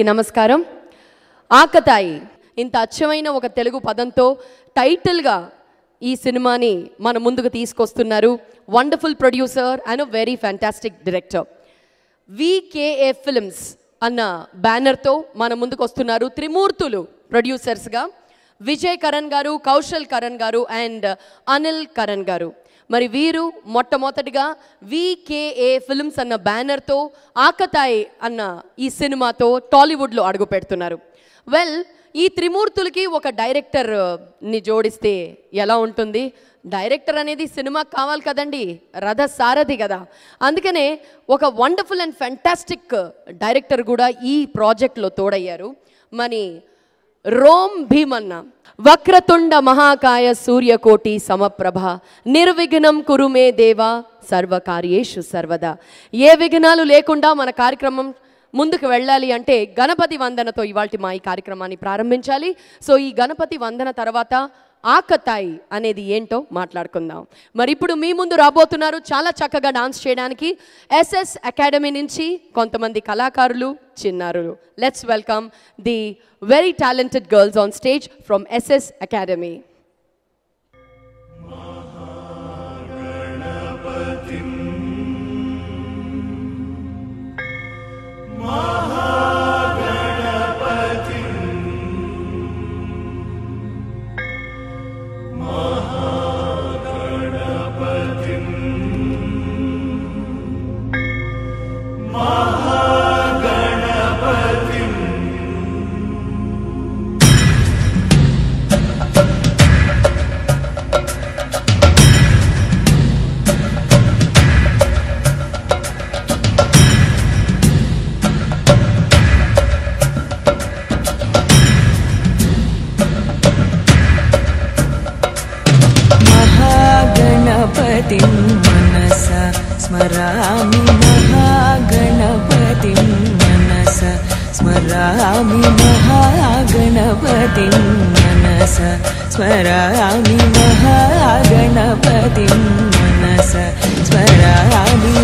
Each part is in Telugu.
నమస్కారం. ఆకతాయి ఇంత అచ్చమైన ఒక తెలుగు పదంతో టైటిల్గా ఈ సినిమాని మన ముందుకు తీసుకొస్తున్నారు wonderful producer and very fantastic director. VKA films అన్న బ్యానర్తో మన ముందుకు వస్తున్నారు త్రిమూర్తులు ప్రొడ్యూసర్స్గా విజయ్ కరణ్ గారు, కౌశల్ కరణ్ గారు అండ్ అనిల్ కరణ్ గారు. మరి వీరు మొట్టమొదటిగా వికేఏ ఫిల్మ్స్ అన్న బ్యానర్తో ఆకతాయి అన్న ఈ సినిమాతో టాలీవుడ్లో అడుగు పెడుతున్నారు. వెల్, ఈ త్రిమూర్తులకి ఒక డైరెక్టర్ని జోడిస్తే ఎలా ఉంటుంది? డైరెక్టర్ అనేది సినిమాకి కావాలి కదండి, రథ సారథి కదా. అందుకనే ఒక వండర్ఫుల్ అండ్ ఫ్యాంటాస్టిక్ డైరెక్టర్ కూడా ఈ ప్రాజెక్ట్లో తోడయ్యారు. మరి రోమ్ భీమన్న, వక్రతుండ మహాకాయ సూర్యకోటి సమప్రభ నిర్విఘ్నం కురుమే దేవా సర్వకార్యేషు సర్వదా. ఏ విఘ్నాలు లేకుండా మన కార్యక్రమం ముందుకు వెళ్ళాలి అంటే గణపతి వందనతో ఇవాల్టి మా ఈ కార్యక్రమాన్ని ప్రారంభించాలి. సో ఈ గణపతి వందన తర్వాత ఆకతాయి అనేది ఏంటో మాట్లాడుకుందాం. మరి ఇప్పుడు మీ ముందు రాబోతున్నారు చాలా చక్కగా డాన్స్ చేయడానికి ఎస్ఎస్ అకాడమీ నుంచి కొంతమంది కళాకారులు, చిన్నారులు. Let's welcome the very talented girls on stage from SS academy. मनसा स्मरामि महागणपतिं मनसा स्मरामि महागणपतिं मनसा स्मरामि महागणपतिं मनसा स्मरामि.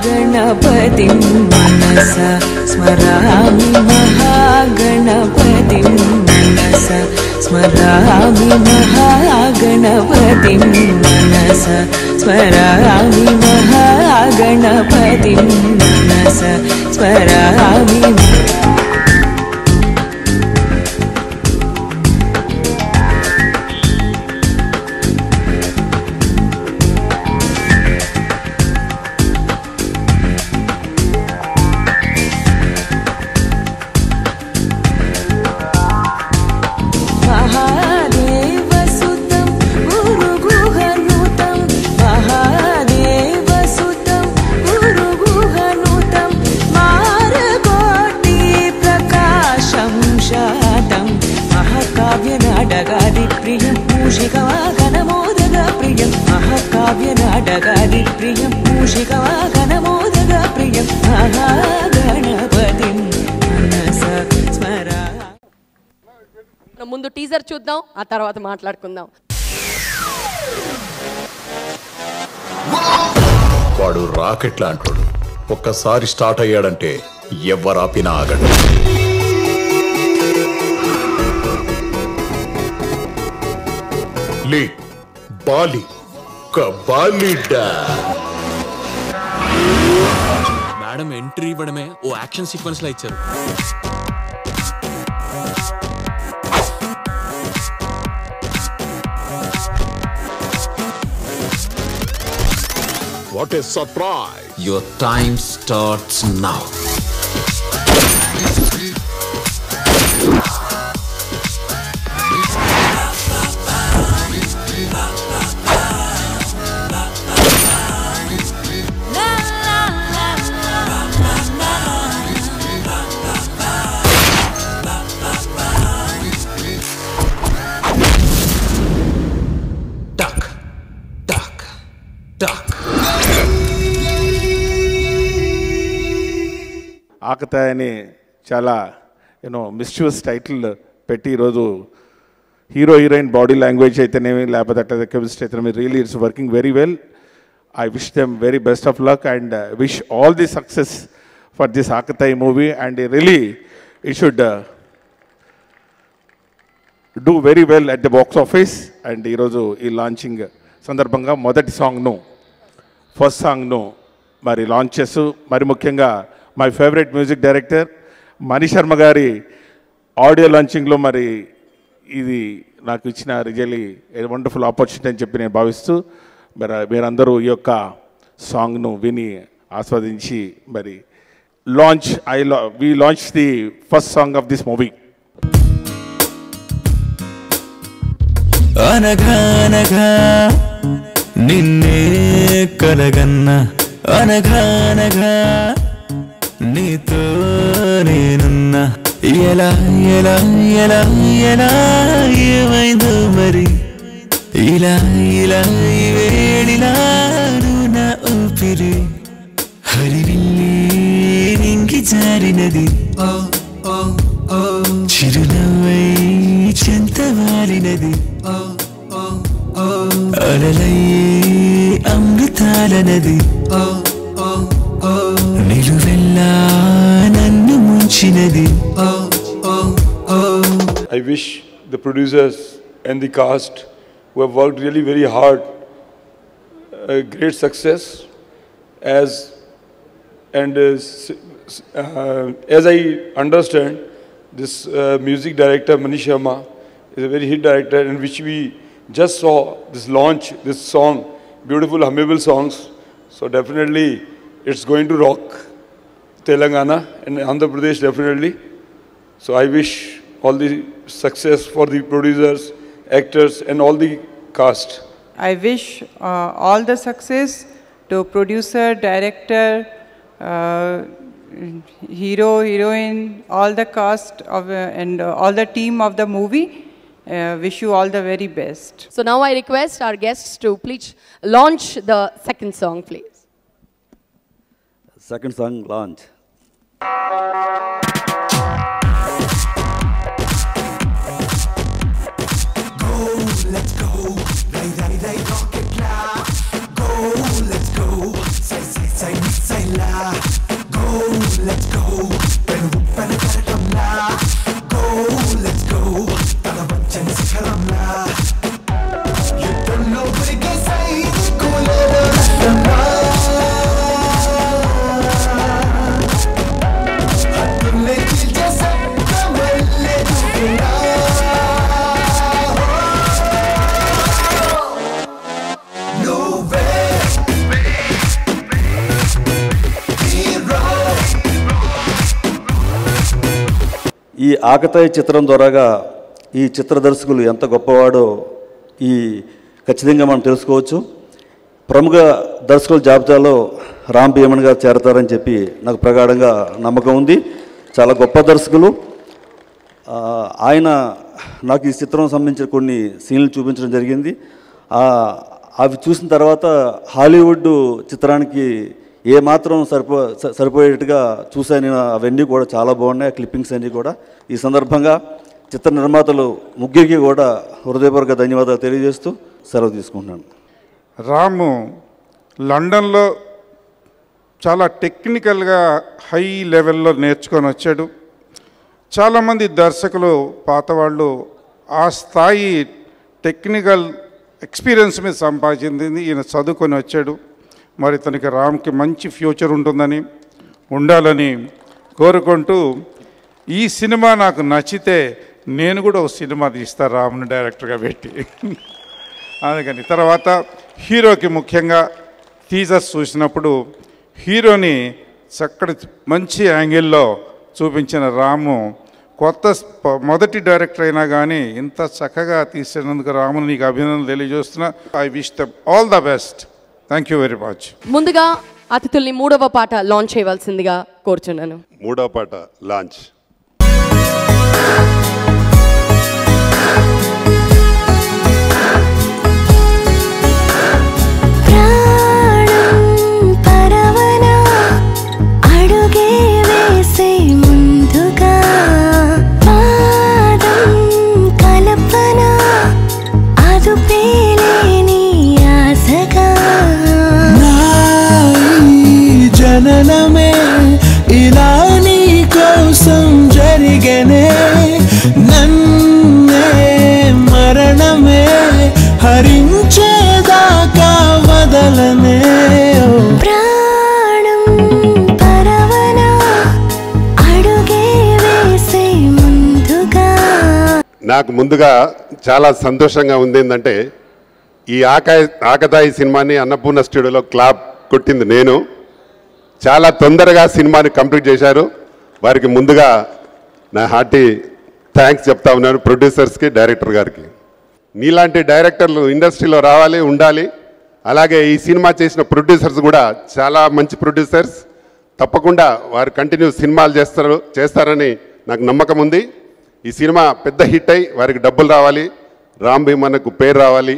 गणपतिं मनसा स्मरामि महागणपतिं मनसा स्मरामि महागणपतिं मनसा स्मरामि महागणपतिं मनसा स्मरामि. महाकाव्यनाटकादिप्रियं मूषिकवाहनमोदकप्रियं महाकाव्यनाटकादिप्रियं मूषिकवाहनमोदकप्रियं महागणपतिं मनसा स्मरामि. ముందు టీజర్ చూద్దాం, ఆ తర్వాత మాట్లాడుకుందాం. వాడు రాకెట్ లాంటోడు, ఒక్కసారి స్టార్ట్ అయ్యాడంటే ఎవరాపినా ఆగడు. బాలి కబాలిడా మేడం ఎంట్రీ ఇవ్వడమే ఓ యాక్షన్ సీక్వెన్స్ లా ఇచ్చారు. What a surprise! Your time starts now. Duck. ఆకతాయి అని చాలా మిస్చ్యూస్ టైటిల్ పెట్టి ఈరోజు హీరో హీరోయిన్ బాడీ లాంగ్వేజ్ అయితేనేమి లేకపోతే అట్లా కెమిస్ట్రీ అయితేనేమి really it's working very well. I wish them very best of luck and wish all the success for this Akatai movie, and really it should do very well at the box office. And ఈరోజు ఈ లాంచింగ్ సందర్భంగా మొదటి సాంగ్ను ఫస్ట్ సాంగ్ను మరి లాంచ్ చేస్తూ మరి ముఖ్యంగా my favourite music director Mani Sharma గారి ఆడియో లాంచింగ్లో మరి ఇది నాకు ఇచ్చిన రియల్లీ వండర్ఫుల్ ఆపర్చునిటీ అని చెప్పి నేను భావిస్తూ మీరందరూ ఈ యొక్క సాంగ్ను విని ఆస్వాదించి మరి we launched the first song of this movie. అనఘనఘా నిన్నే కలగన్న అనఘనఘా నీతో నేనున్నా ఎలా ఎలా ఎలా ఎలా ఏమైందో మరి ఇలా ఇలా వేడిలా నా ఊపిరి హరివిల్లి నింగి జారినది చిరునవ్వై చెంతవాలినది అలలయ్యే అమృతాలనది నిలువెల్లా నన్ను ముంచినది. I wish the producers and the cast who have worked really very hard great success as I understand this music director Mani Sharma is a very hit director, in which we just saw this launch, this song, beautiful hummable songs. So definitely it's going to rock Telangana and Andhra Pradesh definitely. So I wish all the success for the producers, actors and all the cast. I wish all the success to producer, director, hero, heroine, all the cast of and all the team of the movie. Wish you all the very best. So now I request our guests to please launch the second song, please. Second song launch. Let's go, ray rocket la. Go, let's go, say la. Go, let's go, penu kartam la. Go, let's go, talavanchan sikharam la. You don't know what it is, say kulera la. Hatunne dil jaisa kamalle dukla. ఈ ఆకతాయి చిత్రం ద్వారాగా ఈ చిత్ర దర్శకులు ఎంత గొప్పవాడో ఖచ్చితంగా మనం తెలుసుకోవచ్చు. ప్రముఖ దర్శకుల జాబితాలో రామ్ భీమన్ గారు చేరతారని చెప్పి నాకు ప్రగాఢంగా నమ్మకం ఉంది. చాలా గొప్ప దర్శకులు. ఆయన నాకు ఈ చిత్రం సంబంధించిన కొన్ని సీన్లు చూపించడం జరిగింది. అవి చూసిన తర్వాత హాలీవుడ్ చిత్రానికి ఏమాత్రం సరిపోయేట్టుగా చూశాను నేను. అవన్నీ కూడా చాలా బాగున్నాయి, క్లిప్పింగ్స్ అన్నీ కూడా. ఈ సందర్భంగా చిత్ర నిర్మాతలు ముగ్గురికి కూడా హృదయపూర్వక ధన్యవాదాలు తెలియజేస్తూ సెలవు తీసుకుంటున్నాను. రాము లండన్లో చాలా టెక్నికల్గా హై లెవెల్లో నేర్చుకొని వచ్చాడు. చాలామంది దర్శకులు పాత వాళ్ళు ఆ స్థాయి టెక్నికల్ ఎక్స్పీరియన్స్ మీద సంపాదించింది ఈయన చదువుకొని వచ్చాడు. మరి తనకి రామ్కి మంచి ఫ్యూచర్ ఉండాలని కోరుకుంటూ ఈ సినిమా నాకు నచ్చితే నేను కూడా ఒక సినిమా తీస్తా రామ్ని డైరెక్టర్గా పెట్టి. అందుకని తర్వాత హీరోకి ముఖ్యంగా టీజర్స్ చూసినప్పుడు హీరోని చక్కటి మంచి యాంగిల్లో చూపించిన రాము మొదటి డైరెక్టర్ అయినా కానీ ఇంత చక్కగా తీసినందుకు రాముని నీకు అభినందనలు తెలియజేస్తున్నా. I wish them all the best. Thank you very much. ముందుగా అతిథుల్ని మూడవ పాట లాంచ్ చేయవలసిందిగా కోరుచున్నాను. మూడవ పాట లాంచ్. ప్రాణం పరవన అడుగే వేసే జననమే ఇలా నీ కోసం జరిగనే నన్నే మరణమే హరించేదాకా వదలనే ప్రాణం పరవన అడుగే వేసే ముందుగా. నాకు ముందుగా చాలా సంతోషంగా ఉంది ఏంటంటే ఈ ఆకతాయి సినిమాని అన్నపూర్ణ స్టూడియోలో క్లాప్ కొట్టింది నేను. చాలా తొందరగా సినిమాని కంప్లీట్ చేశారు. వారికి ముందుగా నా హార్టీ థ్యాంక్స్ చెప్తా ఉన్నాను, ప్రొడ్యూసర్స్కి, డైరెక్టర్ గారికి. నీలాంటి డైరెక్టర్లు ఇండస్ట్రీలో రావాలి, ఉండాలి. అలాగే ఈ సినిమా చేసిన ప్రొడ్యూసర్స్ కూడా చాలా మంచి ప్రొడ్యూసర్స్. తప్పకుండా వారు కంటిన్యూ సినిమాలు చేస్తారని నాకు నమ్మకం ఉంది. ఈ సినిమా పెద్ద హిట్ అయి వారికి డబ్బులు రావాలి, రామ్ భీమన్నకు పేరు రావాలి,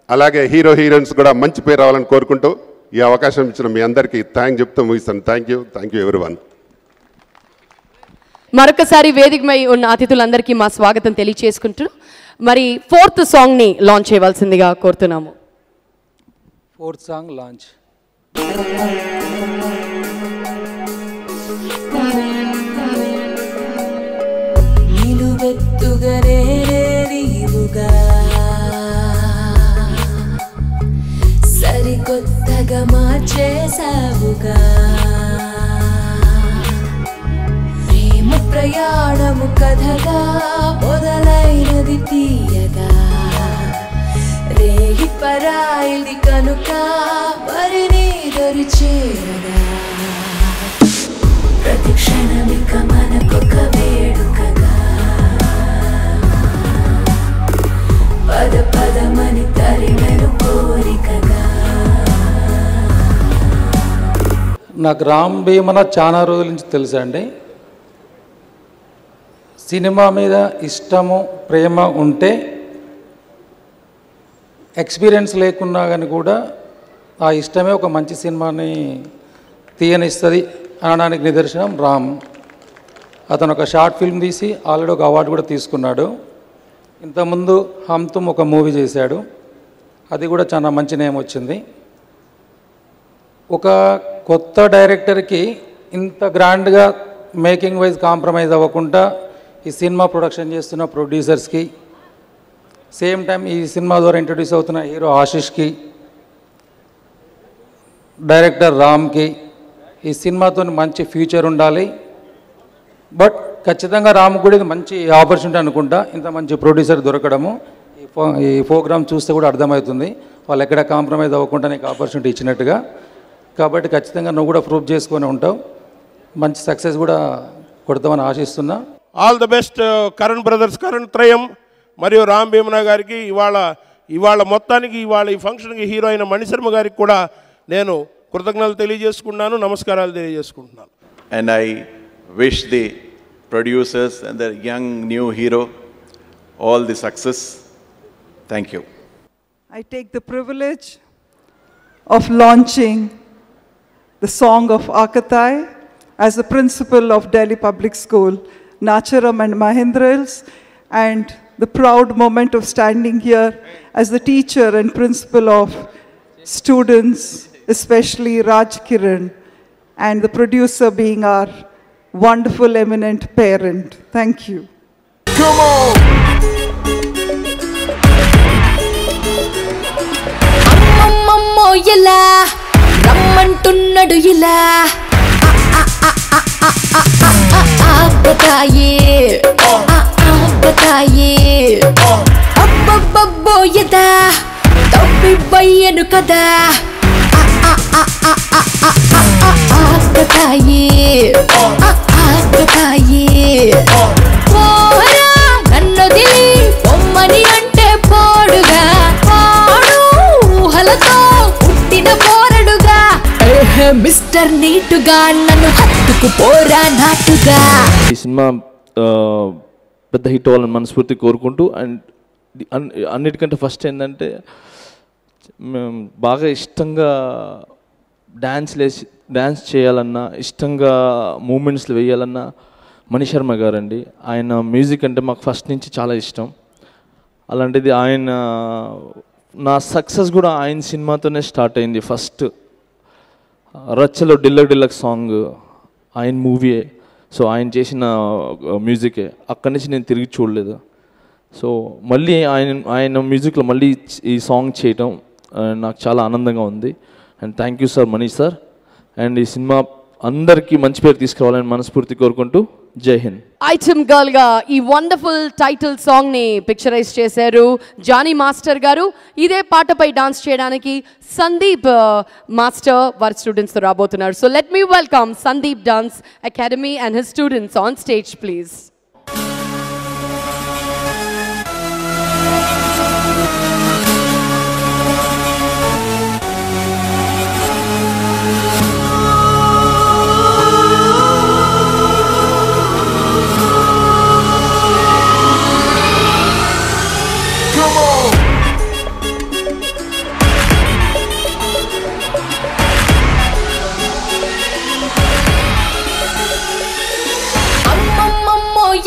అలాగే హీరో హీరోయిన్స్ కూడా మంచి పేరు రావాలని కోరుకుంటూ ఈ అవకాశం ఇచ్చిన మీ అందరికీ చెప్తూ ముగిస్తాను. Thank you everyone. మరొకసారి వేదికపై ఉన్న అతిథులందరికీ మా స్వాగతం తెలియచేసుకుంటూ మరి 4th సాంగ్ని లాంచ్ చేయవలసిందిగా కోరుతున్నాము. 4th song launch. సరికొత్తగా మార్చేసావుగా ప్రేమ ప్రయాణము కథగా మొదలైనది తీయగా రేగి పరాయిది కనుక మరి నీ దరి చేరగా ప్రతి క్షణమిక మనకొక వేడుకగా పద పదమని తరిమెను కోరికగా. నాకు రామ్ భీమన్న చాలా రోజుల నుంచి తెలుసా అండి. సినిమా మీద ఇష్టము ప్రేమ ఉంటే ఎక్స్పీరియన్స్ లేకున్నా కానీ కూడా ఆ ఇష్టమే ఒక మంచి సినిమాని తీయనిస్తుంది అనడానికి నిదర్శనం రామ్. అతను ఒక షార్ట్ ఫిల్మ్ తీసి ఆల్రెడీ ఒక అవార్డు కూడా తీసుకున్నాడు. ఇంతకుముందు హమ్ తుమ్ ఒక మూవీ చేశాడు, అది కూడా చాలా మంచి నేమ్ వచ్చింది. ఒక కొత్త డైరెక్టర్కి ఇంత గ్రాండ్గా మేకింగ్ వైజ్ కాంప్రమైజ్ అవ్వకుండా ఈ సినిమా ప్రొడక్షన్ చేస్తున్న ప్రొడ్యూసర్స్కి, సేమ్ టైం ఈ సినిమా ద్వారా ఇంట్రడ్యూస్ అవుతున్న హీరో ఆశిష్కి, డైరెక్టర్ రామ్కి ఈ సినిమాతో మంచి ఫ్యూచర్ ఉండాలి. బట్ ఖచ్చితంగా రామ్ కూడా ఇది మంచి ఆపర్చునిటీ అనుకుంటా. ఇంత మంచి ప్రొడ్యూసర్ దొరకడము ఈ ప్రోగ్రామ్ చూస్తే కూడా అర్థమవుతుంది వాళ్ళు ఎక్కడ కాంప్రమైజ్ అవ్వకుండా నీకు ఆపర్చునిటీ ఇచ్చినట్టుగా. కాబట్టి ఖచ్చితంగా నువ్వు కూడా ప్రూవ్ చేసుకొని ఉంటావు, మంచి సక్సెస్ కూడా కొడతామని ఆశిస్తున్నా. All the best Karan brothers, Karan త్రయం మరియు రామ్ భీమన్న గారికి. ఇవాళ మొత్తానికి ఈ ఫంక్షన్కి హీరో అయిన మణిశర్మ గారికి కూడా నేను కృతజ్ఞతలు తెలియజేసుకున్నాను, నమస్కారాలు తెలియజేసుకుంటున్నాను. And I wish the producers and the young new hero all the success. Thank you. I take the privilege of launching the song of Akatai as the principal of Delhi Public School, Nacharam and Mahendrals, and the proud moment of standing here as the teacher and principal of students, especially Raj Kiran, and the producer being our wonderful, eminent parent. Thank you. Come on! అమ్మమ్మమ్మో ఇలా రమ్మంటున్నాడు ఇలా ఆకతాయే ఆకతాయే అబ్బబ్బబ్బో యదా తప్పిపోయాను కదా ఆకతాయే ఆకతాయే పోరా నన్నొదిలి పొమ్మని అంటే పోడుగా పాడు ఊహలతో పుట్టిన పోరడుగా మిస్టర్ నీటుగా నన్ను హత్తుకు పోరా నాటుగా. ఈ సినిమా పెద్ద హిట్ అవ్వాలని మనస్ఫూర్తి కోరుకుంటూ, అండ్ అన్నిటికంటే ఫస్ట్ ఏంటంటే బాగా ఇష్టంగా డ్యాన్స్ చేయాలన్నా, ఇష్టంగా మూమెంట్స్లు వేయాలన్నా మణిశర్మ గారండి. ఆయన మ్యూజిక్ అంటే మాకు ఫస్ట్ నుంచి చాలా ఇష్టం. అలాంటిది నా సక్సెస్ కూడా ఆయన సినిమాతోనే స్టార్ట్ అయింది. ఫస్ట్ రచ్చలో డిల్లక్ సాంగ్ ఆయన మూవీయే, సో ఆయన చేసిన మ్యూజికే. అక్కడి నుంచి నేను తిరిగి చూడలేదు. సో మళ్ళీ ఆయన మ్యూజిక్లో మళ్ళీ ఈ సాంగ్ చేయటం నాకు చాలా ఆనందంగా ఉంది. And thank you sir, Manish sir. And ఈ సినిమా అందరికీ మంచి పేరు తీసుకురావాలని మనస్ఫూర్తి కోరుకుంటూ జై హింద్. ఐటమ్ గర్ల్ గా ఈ వండర్ఫుల్ టైటిల్ సాంగ్ ని పిక్చరైజ్ చేశారు జానీ మాస్టర్ గారు. ఇదే పాటపై డాన్స్ చేయడానికి సందీప్ మాస్టర్ వారి స్టూడెంట్స్ తో రాబోతున్నారు. So let me welcome Sandeep dance academy and his students on stage please.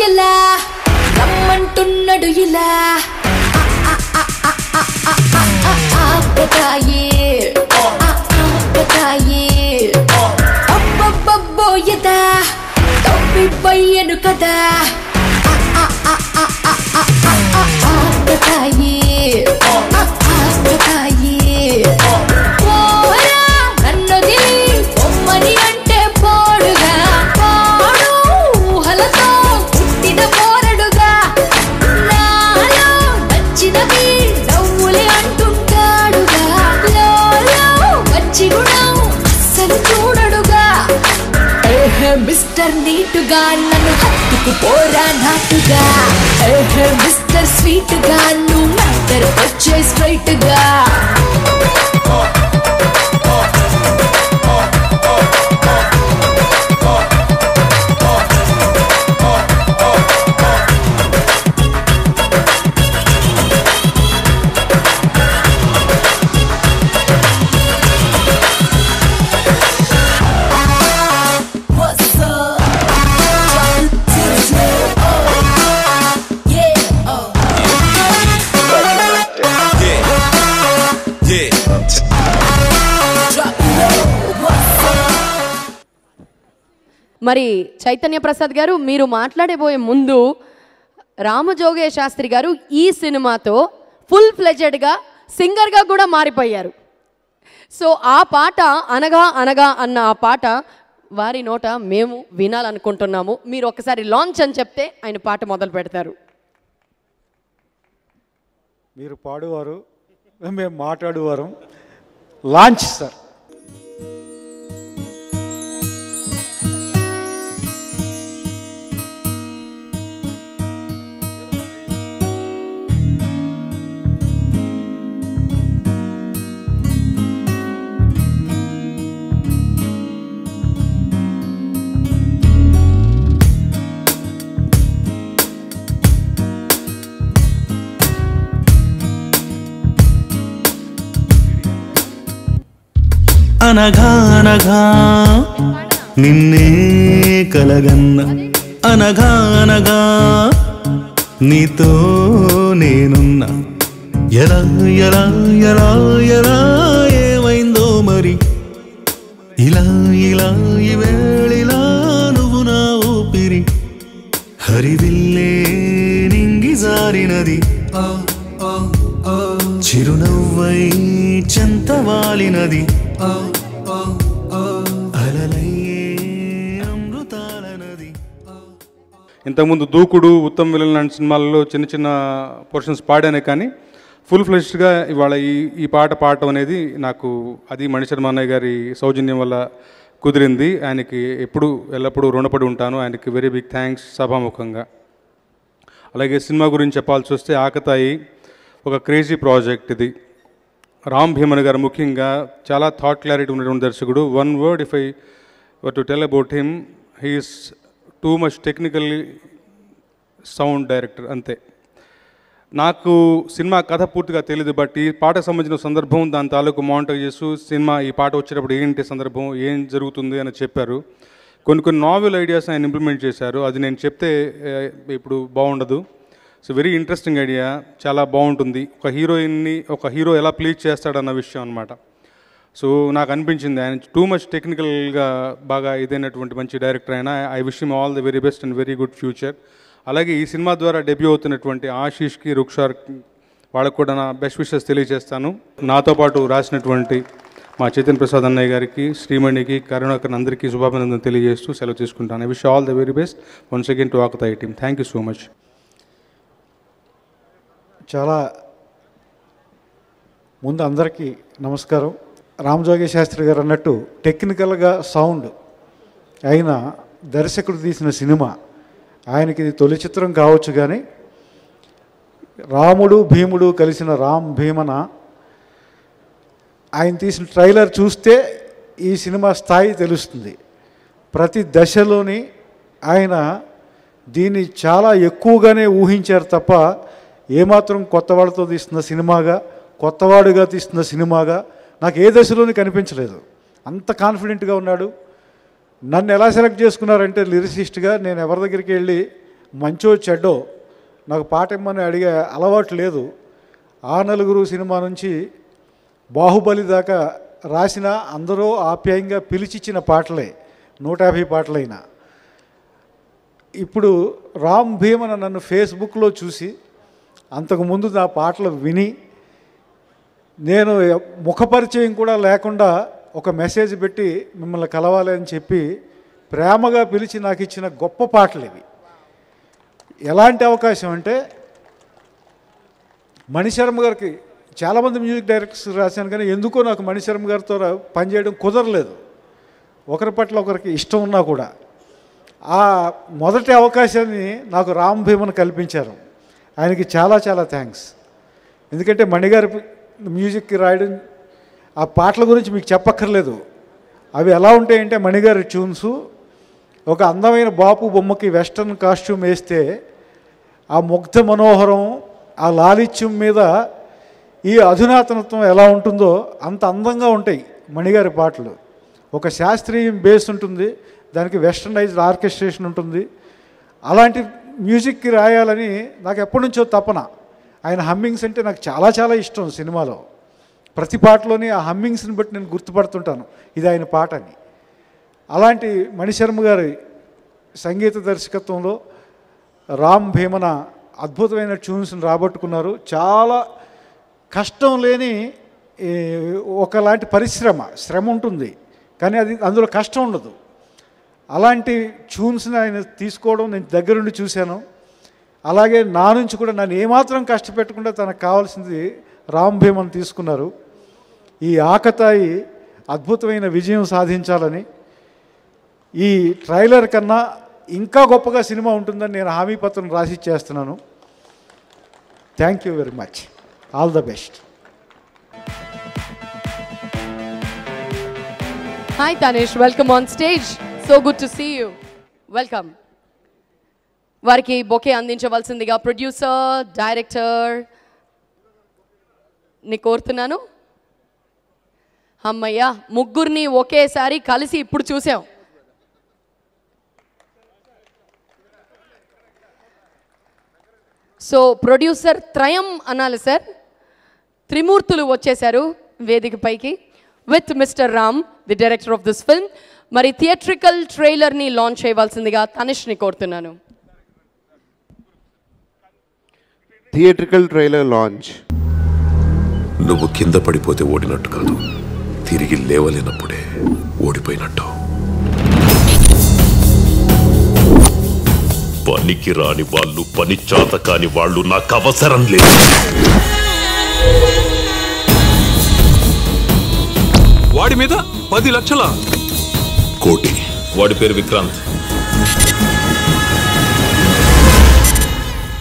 ఇలా రమ్మంటున్నాడు ఇలా ఆపతాయే అబ్బబ్బబ్బోయదా తప్పిపోయాను కదా ఆపతాయే నన్ను దిలి బొమ్మని అంటే పోడుగా ఊహలతో పుట్టిన పోరడుగా నాలో నచ్చినవి నవ్వులే అంటుంటాడుగా లోలో వచ్చి గుణం అస్సలు చూడడుగా మిస్టర్ నీటుగా నన్ను హత్తుకు పోరా నాటుగా మిస్టర్ స్వీట్ గా నువ్వు మ్యాటర్ వచ్చే స్ట్రైట్ గా మరి చైతన్య ప్రసాద్ గారు, మీరు మాట్లాడబోయే ముందు రామజోగయ్య శాస్త్రి గారు ఈ సినిమాతో ఫుల్ ఫ్లెజెడ్గా సింగర్గా కూడా మారిపోయారు. సో ఆ పాట అనగా అనగా అన్న ఆ పాట వారి నోట మేము వినాలనుకుంటున్నాము. మీరు ఒకసారి లాంచ్ అని చెప్తే ఆయన పాట మొదలు పెడతారు. మీరు పాడువారు, మేము మాట్లాడువారు. Launch sir. అనగా అనగా నిన్నే కలగన్న అనగా అనగా నీతో నేనున్నా ఎలా ఎలా ఎలా ఎలా ఏమైందో మరి ఇలా ఇలా ఈవేళిలా నువ్వు నా ఊపిరి హరివిల్లే నింగి జారినది చిరునవ్వై చెంతవాలినది ఇంతకుముందు దూకుడు, ఉత్తమ్ విలన్ లాంటి సినిమాల్లో చిన్న చిన్న పోర్షన్స్ పాడానే, కానీ ఫుల్ ఫ్లెష్డ్గా ఇవాళ ఈ పాట పాడటం అనేది నాకు అది మణిశర్మ అన్నయ్య గారి సౌజన్యం వల్ల కుదిరింది. ఆయనకి ఎల్లప్పుడూ రుణపడి ఉంటాను. ఆయనకి వెరీ బిగ్ థ్యాంక్స్ సభాముఖంగా. అలాగే సినిమా గురించి చెప్పాల్సి వస్తే ఆకతాయి ఒక క్రేజీ ప్రాజెక్ట్. ఇది రామ్ భీమన్ గారు ముఖ్యంగా చాలా థాట్ క్లారిటీ ఉన్నటువంటి దర్శకుడు. One word if I were to tell about him, he's too much technically sound director అంతే. నాకు సినిమా కథ పూర్తిగా తెలియదు, బట్ ఈ పాటకు సంబంధించిన సందర్భం, దాని తాలూకు మాంటేజెస్, సినిమా ఈ పాట వచ్చేటప్పుడు ఏంటి సందర్భం, ఏం జరుగుతుంది అని చెప్పారు. కొన్ని నావెల్ ఐడియాస్ ఆయన ఇంప్లిమెంట్ చేశారు. అది నేను చెప్తే ఇప్పుడు బాగుండదు. సో వెరీ ఇంట్రెస్టింగ్ ఐడియా, చాలా బాగుంటుంది. ఒక హీరో ఎలా ప్లీజ్ చేస్తాడన్న విషయం అనమాట. సో నాకు అనిపించింది ఆయన టూ మచ్ టెక్నికల్గా బాగా ఇదైనటువంటి మంచి డైరెక్టర్ అయినా. I wish him all the very best and very good future. అలాగే ఈ సినిమా ద్వారా డెబ్యూ అవుతున్నటువంటి ఆశీష్కి, రుక్షార్ వాళ్ళకు కూడా నా బెస్ట్ విషెస్ తెలియజేస్తాను. నాతో పాటు రాసినటువంటి మా చైతన్య ప్రసాద్ అన్నయ్య గారికి, శ్రీమణికి, కరుణాకర్ అందరికీ శుభాభినందనలు తెలియజేస్తూ సెలవు తీసుకుంటాను. I wish all the very best once again to Aakatayi team. Thank you so much. చాలా ముందు అందరికీ నమస్కారం. రామజోగి శాస్త్రి గారు అన్నట్టు టెక్నికల్గా సౌండ్ అయిన దర్శకుడు తీసిన సినిమా, ఆయనకి ఇది తొలి చిత్రం కావచ్చు, కానీ రాముడు భీముడు కలిసిన రామ్ భీమన ఆయన తీసిన ట్రైలర్ చూస్తే ఈ సినిమా స్థాయి తెలుస్తుంది. ప్రతి దశలోని ఆయన దీన్ని చాలా ఎక్కువగానే ఊహించారు తప్ప ఏమాత్రం కొత్త వాళ్ళతో తీస్తున్న సినిమాగా, కొత్తవాడుగా తీస్తున్న సినిమాగా నాకు ఏ దశలోని కనిపించలేదు. అంత కాన్ఫిడెంట్గా ఉన్నాడు. నన్ను ఎలా సెలెక్ట్ చేసుకున్నారంటే లిరిసిస్ట్గా నేను ఎవరి దగ్గరికి వెళ్ళి మంచో చెడ్డో నాకు పాట ఇమ్మని అడిగే అలవాటు లేదు. ఆ నలుగురు సినిమా నుంచి బాహుబలి దాకా రాసిన అందరూ ఆప్యాయంగా పిలిచిచ్చిన పాటలే 150 పాటలైనా. ఇప్పుడు రామ్ భీమన నన్ను ఫేస్బుక్లో చూసి అంతకుముందు నా పాటలు విని నేను ముఖపరిచయం కూడా లేకుండా ఒక మెసేజ్ పెట్టి మిమ్మల్ని కలవాలి అని చెప్పి ప్రేమగా పిలిచి నాకు ఇచ్చిన గొప్ప పాటలు ఇవి. ఎలాంటి అవకాశం అంటే మణిశర్మ గారికి చాలామంది మ్యూజిక్ డైరెక్టర్స్ రాశాను, కానీ ఎందుకో నాకు మణిశర్మ గారితో పనిచేయడం కుదరలేదు. ఒకరి పట్ల ఒకరికి ఇష్టం ఉన్నా కూడా ఆ మొదటి అవకాశాన్ని నాకు రామ్ భీమన్ కల్పించారు. ఆయనకి చాలా చాలా థ్యాంక్స్. ఎందుకంటే మణిగారి మ్యూజిక్కి రాయడం, ఆ పాటల గురించి మీకు చెప్పక్కర్లేదు. అవి ఎలా ఉంటాయంటే మణిగారి ట్యూన్స్ ఒక అందమైన బాపు బొమ్మకి వెస్టర్న్ కాస్ట్యూమ్ వేస్తే ఆ ముగ్ధ మనోహరం, ఆ లాలిత్యం మీద ఈ అధునాతనత్వం ఎలా ఉంటుందో అంత అందంగా ఉంటాయి మణిగారి పాటలు. ఒక శాస్త్రీయం బేస్ ఉంటుంది, దానికి వెస్టర్నైజ్డ్ ఆర్కెస్ట్రేషన్ ఉంటుంది. అలాంటి మ్యూజిక్కి రాయాలని నాకు ఎప్పటి నుంచో తపన. ఆయన హమ్మింగ్స్ అంటే నాకు చాలా చాలా ఇష్టం. సినిమాలో ప్రతి పాటలోని ఆ హమ్మింగ్స్ని బట్టి నేను గుర్తుపడుతుంటాను ఇది ఆయన పాట అని. అలాంటి మణిశర్మ గారి సంగీత దర్శకత్వంలో రామ్ భీమన అద్భుతమైన ట్యూన్స్ని రాబట్టుకున్నారు. చాలా కష్టం లేని ఒకలాంటి శ్రమ ఉంటుంది, కానీ అది అందులో కష్టం ఉండదు. అలాంటి ట్యూన్స్ని ఆయన తీసుకోవడం నేను దగ్గరుండి చూశాను. అలాగే నా నుంచి కూడా నన్ను ఏమాత్రం కష్టపెట్టకుండా తనకు కావాల్సింది రామ్ భీమన్ తీసుకున్నారు. ఈ ఆకతాయి అద్భుతమైన విజయం సాధించాలని, ఈ ట్రైలర్ కన్నా ఇంకా గొప్పగా సినిమా ఉంటుందని నేను హామీ పత్రం రాసి చేస్తున్నాను. Thank you very much. All the best. Hi Tanesh, welcome on stage. So good to see you. Welcome. వారికి బొకే అందించవలసిందిగా ప్రొడ్యూసర్, డైరెక్టర్ ని కోరుతున్నాను. అమ్మయ్య, ముగ్గురిని ఒకేసారి కలిసి ఇప్పుడు చూసాం. సో ప్రొడ్యూసర్ త్రయం అనాలి సార్. త్రిమూర్తులు వచ్చేశారు వేదిక పైకి with mister Ram, the director of this film. మరి థియేట్రికల్ ట్రైలర్ని లాంచ్ చేయవలసిందిగా తనిష్ని కోరుతున్నాను. Theatrical trailer launch. నువ్వు కింద పడిపోతే ఓడినట్టు కాదు, తిరిగి లేవలేనప్పుడే ఓడిపోయినట్టు. పనికి రాని వాళ్ళు, పని చాత కాని వాళ్ళు నాకు అవసరం లేదు. వాడి మీద 10 లక్షల కోటి. వాడి పేరు విక్రాంత్.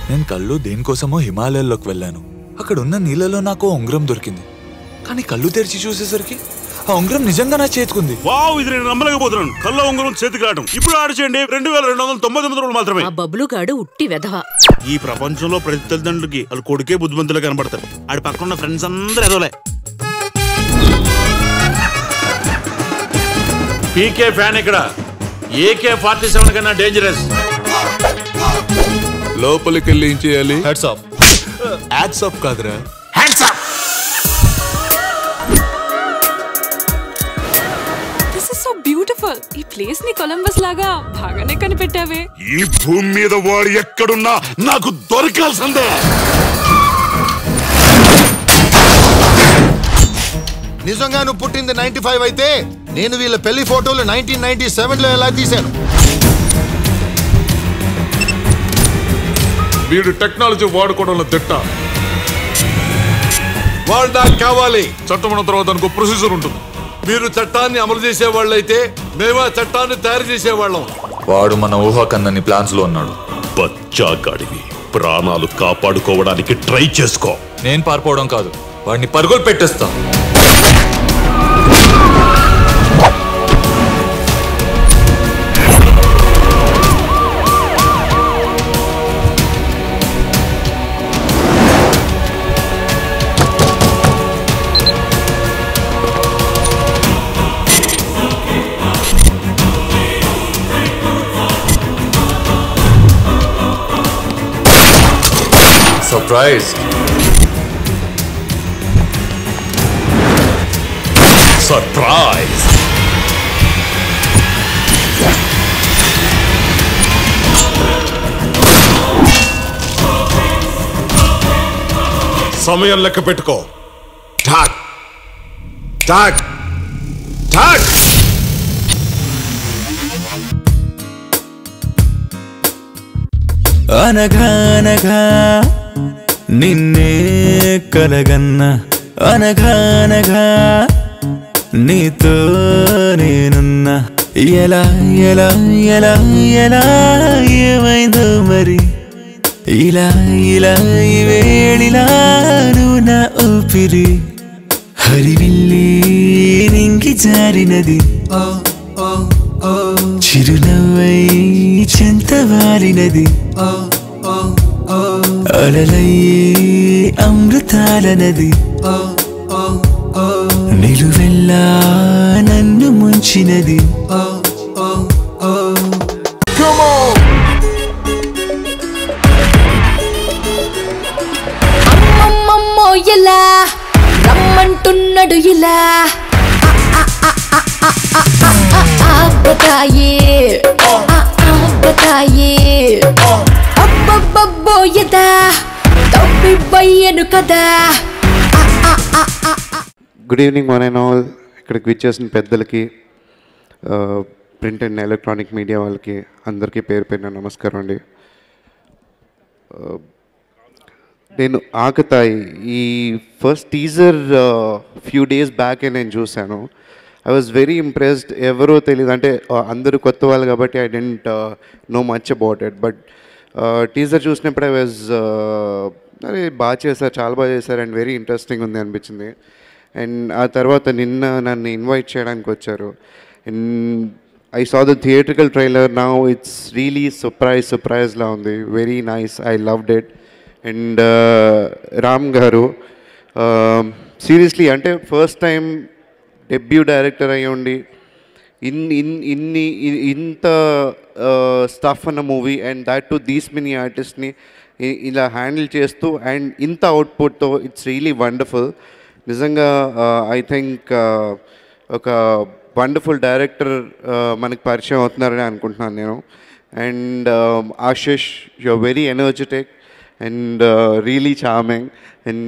నేను కళ్ళు దేనికోసమో హిమాలయాల్లోకి వెళ్ళాను. అక్కడ ఉన్న నీళ్ళలో నాకు ఉంగరం దొరికింది. కానీ కళ్ళు తెరిచి చూసేసరికి ఆ ఉంగరం నిజంగా నా చేతికుంది. వావ్, ఇది నేను నమ్మలేకపోతున్నాను. కళ్ళ ఉంగరం చేతికి రావడం. ఇప్పుడు ఆడు చేయండి 2299 రూపాయలు మాత్రమే. ఆ బబ్లు గాడు ఉట్టి వెధవ. ఈ ప్రపంచంలో ప్రతి తల్లిదండ్రులకి వాళ్ళు కొడుకే బుద్ధిమంతులు కనబడతారు. ఆడి పక్కన ఉన్న ఫ్రెండ్స్ అందరూ ఎదవలే. పీకే ఫ్యాన్ ఇక్కడ. AK-47 కన్నా డేంజరస్. లోపలికి వెళ్ళి ఏం చేయాలి? Hats off. హ్యాట్స్ ఆఫ్ కాదురా, hands of. Is so beautiful. ఈ ప్లేస్ ని కొలంబస్ లాగా బాగానే కనిపెట్టావే. ఈ భూమి మీద వాడు ఎక్కడున్నా నాకు దొరకాల్సిందే. నిజంగా నువ్వు పుట్టింది 95 అయితే నేను వీళ్ళ పెళ్లి ఫోటోలు 1997లో ఎలా తీశాను? వీడు టెక్నాలజీ వాడుకోవడంలో తిట్ట. వాళ్ళు నాకు కావాలి. చట్టం ఉన్న తర్వాత దానికి ప్రొసీజర్ ఉంటుంది. మీరు చట్టాన్ని అమలు చేసే వాళ్ళైతే మేము ఆ చట్టాన్ని తయారు చేసేవాళ్ళం. వాడు మన ఊహాకన్నని ప్లాన్స్ లో ఉన్నాడు. బచ్చాగాడివి, ప్రాణాలు కాపాడుకోవడానికి ట్రై చేసుకో. నేను పారిపోవడం కాదు, వాడిని పరుగులు పెట్టేస్తా. Surprise! Surprise! సమయం లెక్క పెట్టుకో. ఠాక్ ఠాక్ ఠాక్. అనగానగా నిన్నే కలగన్న, అనగానగా నీతో నేనున్నా. ఎలా ఎలా ఎలా ఎలా ఏమైందో మరి, ఇలా ఇలా ఈ వేళిలా నువ్వు నా ఊపిరి. హరివిల్లి నింగి జారినది, చిరునవ్వై చెంతవారినది. అలలయ్యే అమృతాల నది, నిలువెల్లా నన్ను ముంచినది. అమ్మమ్మమ్మో ఎలా రమ్మంటున్నాడు ఇలా. बताइए बताइए అబ్బబ్బబ్బో యదా తప్పి బయ్యను కదా. Good evening one and all. ఇక్కడికి విచ్చేసిన పెద్దలకి, ప్రింట్ అండ్ ఎలక్ట్రానిక్ మీడియా వాళ్ళకి అందరికీ పేరు పేరున నమస్కారం అండి. నేను ఆకతాయి ఈ ఫస్ట్ టీజర్ ఫ్యూ డేస్ బ్యాకే నేను చూశాను. I was very impressed. ఎవరో తెలియదు, అంటే అందరూ కొత్త వాళ్ళు కాబట్టి I don't know much about it. But teaser చూసినప్పుడు ఐ వాజ్ అరే బాగా చేశారు, చాలా బాగా చేశారు అండ్ వెరీ ఇంట్రెస్టింగ్ ఉంది అనిపించింది. అండ్ ఆ తర్వాత నిన్న నన్ను ఇన్వైట్ చేయడానికి వచ్చారు. And I saw the theatrical trailer. Now it's really సర్ప్రైజ్లా ఉంది. Very nice, I loved it. And Ram garu seriously అంటే ఫస్ట్ టైం డెబ్యూ డైరెక్టర్ అయ్యి ఉండి ఇంత స్టఫ్ అన్న movie and that to these many ఆర్టిస్ట్ని ఇలా హ్యాండిల్ చేస్తూ అండ్ ఇంత అవుట్పుట్తో ఇట్స్ రియలీ వండర్ఫుల్. నిజంగా ఐ థింక్ ఒక వండర్ఫుల్ డైరెక్టర్ మనకు పరిచయం అవుతున్నారని అనుకుంటున్నాను నేను. And Ashish, you are very energetic and really charming, and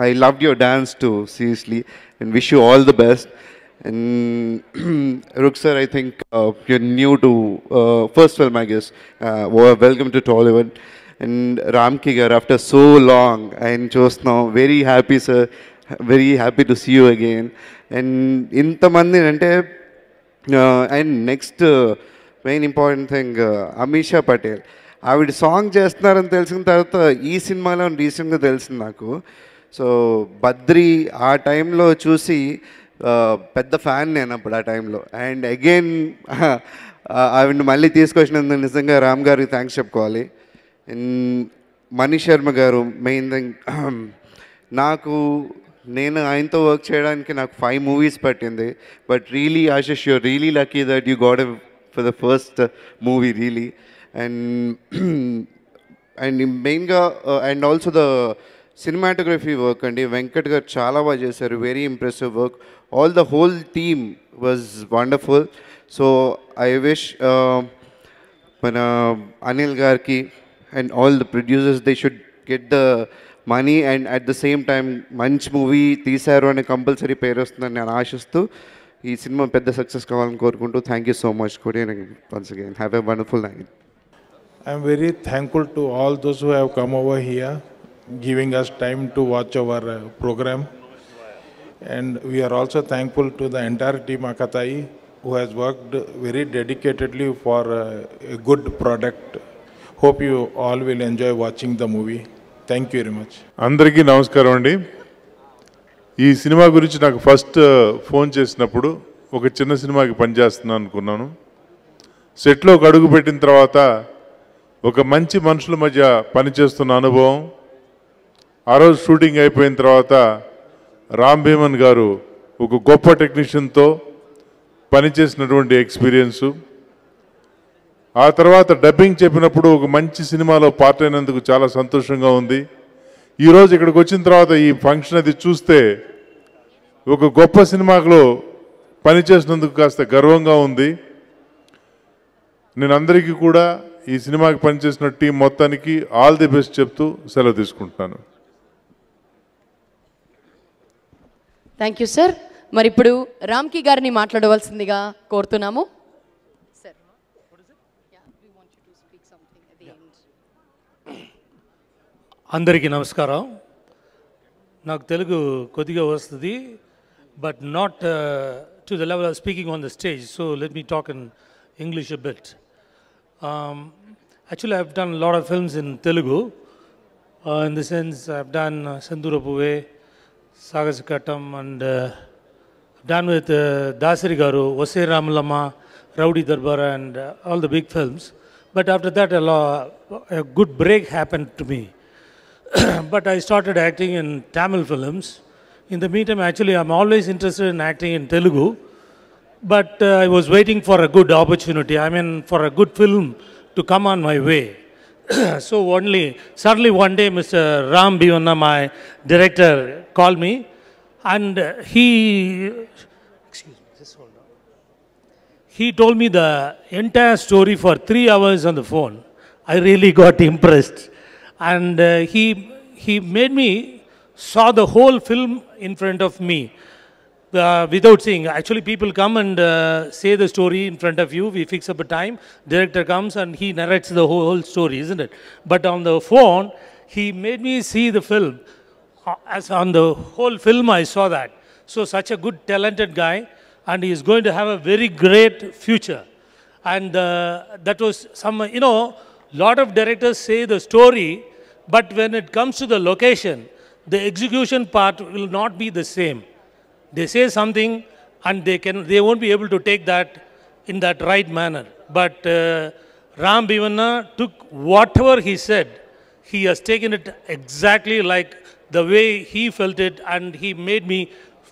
I loved your dance too, seriously, and wish you all the best. And Ruk sir, I think you're new to first film, I guess. Welcome to Tollywood. And Ramki gar, after so long, and just now very happy sir, very happy to see you again. And inta mandi ante and next main important thing, Amisha Patel. ఆవిడ సాంగ్ చేస్తున్నారని తెలిసిన తర్వాత ఈ సినిమాలో రీసెంట్గా తెలిసింది నాకు. సో బద్రి ఆ టైంలో చూసి పెద్ద ఫ్యాన్ నేను అప్పుడు ఆ టైంలో. అండ్ అగైన్ ఆవిడని మళ్ళీ తీసుకొచ్చినందుకు నిజంగా రామ్ గారికి థ్యాంక్స్ చెప్పుకోవాలి. అండ్ మనీష్ శర్మ గారు మెయిన్ థింగ్, నేను ఆయనతో వర్క్ చేయడానికి నాకు 5 movies పట్టింది. But really Ashish, you're really lucky that you got a for the first movie really. And mainga and also the cinematography work అండి, వెంకట్ గారు చాలా బాగా చేశారు, very impressive work. All the whole team was wonderful. So I wish మన అనిల్ గారికి and all the producers they should get the money and at the same time మంచి మూవీ తీశారు అని కంపల్సరీ పేరు వస్తుందని నేను ఆశిస్తూ ఈ సినిమా పెద్ద సక్సెస్ కావాలని కోరుకుంటూ thank you so much Korean once again. Have a wonderful night. I'm very thankful to all those who have come over here, giving us time to watch our program. And we are also thankful to the entire team Akatai, who has worked very dedicatedly for a good product. Hope you all will enjoy watching the movie. Thank you very much. అందరికీ నమస్కారం అండి. ఈ సినిమా గురించి నాకు ఫస్ట్ ఫోన్ చేసినప్పుడు ఒక చిన్న సినిమాకి పనిచేస్తున్నాను అనుకున్నాను. సెట్లోకి అడుగు పెట్టిన తర్వాత ఒక మంచి మనుషుల మధ్య పనిచేస్తున్న అనుభవం, ఆ రోజు షూటింగ్ అయిపోయిన తర్వాత రామ్ భీమన్ గారు ఒక గొప్ప టెక్నీషియన్తో పనిచేసినటువంటి ఎక్స్పీరియన్సు, ఆ తర్వాత డబ్బింగ్ చెప్పినప్పుడు ఒక మంచి సినిమాలో పార్ట్ అయినందుకు చాలా సంతోషంగా ఉంది. ఈరోజు ఇక్కడికి వచ్చిన తర్వాత ఈ ఫంక్షన్ అది చూస్తే ఒక గొప్ప సినిమాలో పనిచేసినందుకు కాస్త గర్వంగా ఉంది. నేను అందరికీ కూడా ఈ సినిమాకి పనిచేసిన టీం మొత్తానికి ఆల్ ది బెస్ట్ చెప్తూ సెలవు తీసుకుంటున్నాను. Thank you sir. మరి ఇప్పుడు రామ్కి గారిని మాట్లాడవలసిందిగా కోరుతున్నాము. అందరికీ నమస్కారం. నాకు తెలుగు కొద్దిగా వస్తుంది, but not to the level of speaking on the stage, so let me talk in English a bit. Actually, I've done a lot of films in Telugu. In the sense, I've done Sandura Puve, Sagasakatam, and I've done with Dasari Garu, Ose Ramalama, Rowdy Darbara, and all the big films. But after that, a good break happened to me. But I started acting in Tamil films. In the meantime, actually, I'm always interested in acting in Telugu. But I was waiting for a good opportunity, I mean, for a good film to come on my way. So suddenly one day, Mr. Ram Bhivanna, my director, called me, and he told me the entire story for 3 hours on the phone. I really got impressed. And he made me saw the whole film in front of me. Without seeing. Actually, people come and say the story in front of you. We fix up a time. Director comes and he narrates the whole story, isn't it? But on the phone, he made me see the film. As on the whole film, I saw that. So, such a good, talented guy, and he is going to have a very great future. And that was some, lot of directors say the story, but when it comes to the location, the execution part will not be the same. They say something and they won't be able to take that in that right manner. But Ram Bhivanna took whatever he said, he has taken it exactly like the way he felt it, and he made me